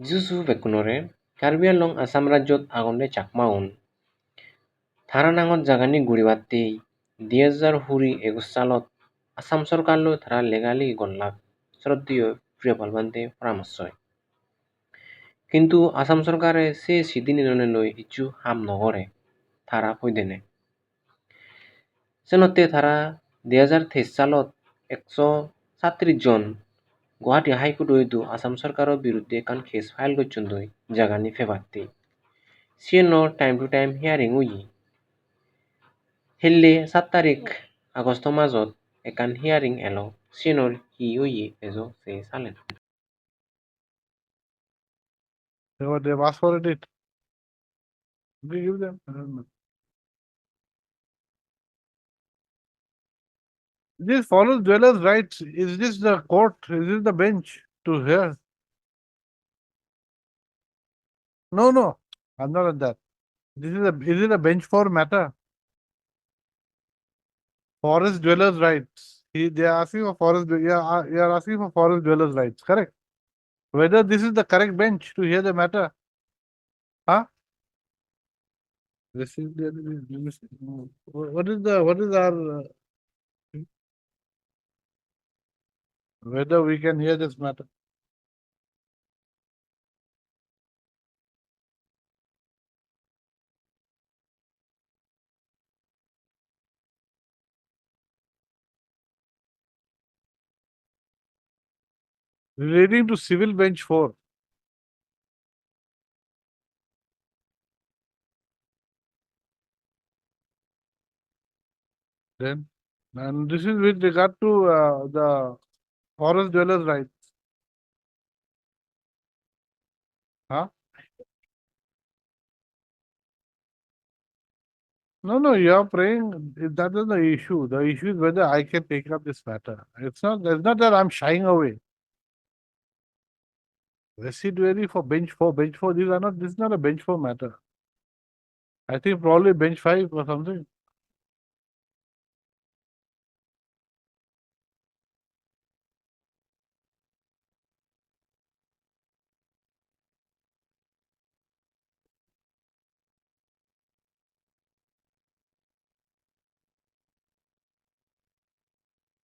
যিজু বেকুনৰে কাৰ্বি আংলং আসাম ৰাজ্যত আগতে চাকমা-উন থাৰানাঙত জাগানি গুৰিবাতেই 2021 সালত আসাম চৰকাৰলৈ থাৰা লেগালি গল্লাক শ্রদ্ধেয় প্রিয়পালবান্তে পরামর্শ কিন্তু আসাম চৰকাৰে সে সিদিন লৈ ইচ্ছু হাম নগৰে থাৰা পৈদেনে চেনতে থাৰা 2023 সালত 137 জন গুৱাহাটী হাইকোর্টতো আসাম সরকারের বিরুদ্ধে কান কেস ফাইল করছেন দই জাগানি ফেবাতে সিএনর টাইম টু টাইম হিয়ারিং উই হেললে 7 তারিখ আগষ্ট মাজত একান হিয়ারিং এলো সিএনর হি উই এজো সে সালেন They've asked for it. We give them. I don't know. This follows dwellers' rights. Is this the court? Is this the bench to hear? No, no. I'm not at that. Is it a bench for matter? Forest dwellers' rights. They are asking for forest. You are asking for forest dwellers' rights. Correct. Whether this is the correct bench to hear the matter? Huh? This is what is our whether we can hear this matter? Relating to civil bench 4. Then, and this is with regard to the forest dwellers' rights. Huh? No, no, you are praying. That is the issue. The issue is whether I can take up this matter. It's not that I'm shying away. Residuary for bench 4, bench 4, this is not a bench 4 matter. I think probably bench 5 or something.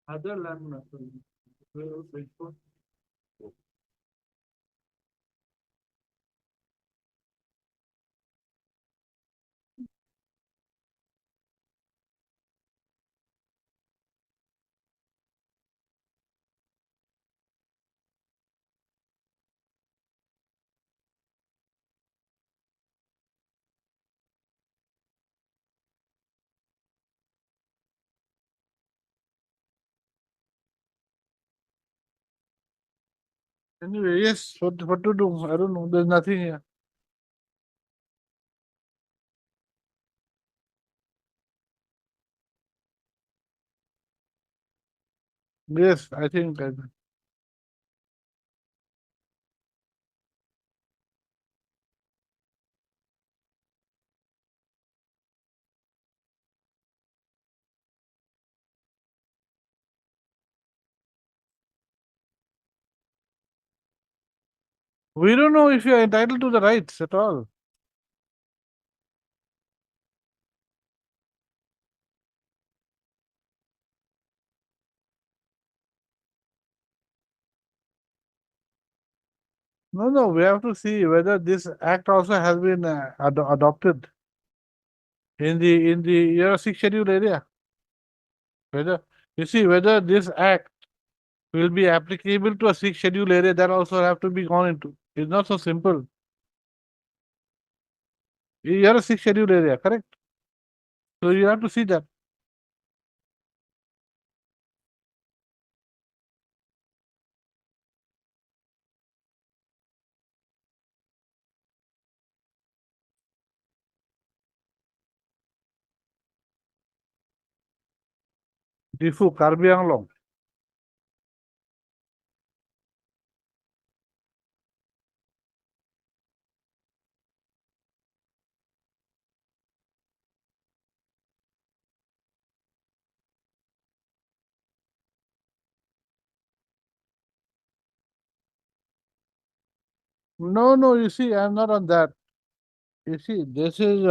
Other land matter. Bench 4. Anyway, yes, what to do? I don't know. There's nothing here. Yes, I think. We don't know if you are entitled to the rights at all. No, no, we have to see whether this act also has been adopted in the year 6 schedule area. Whether you see whether this act will be applicable to a 6 schedule area, that also have to be gone into. It's not so simple. You're a 6 schedule area, correct? So you have to see that. Difu, Karbi Anglong. No, no, you see, I'm not on that. You see, this is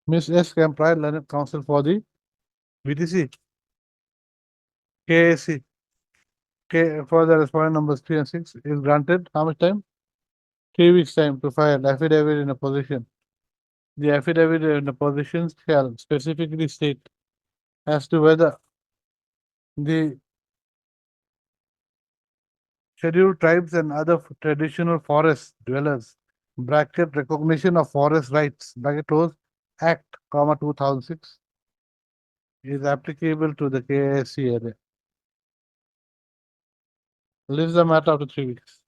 Miss S. Pride Learned Council for the BTC, KAC, for the respondent numbers 3 and 6 is granted how much time? 3 weeks time to file affidavit in a position. The affidavit in the position shall specifically state as to whether the scheduled tribes and other traditional forest dwellers bracket recognition of forest rights bracket close Act, 2006 is applicable to the KSC area. Leaves the matter after 3 weeks.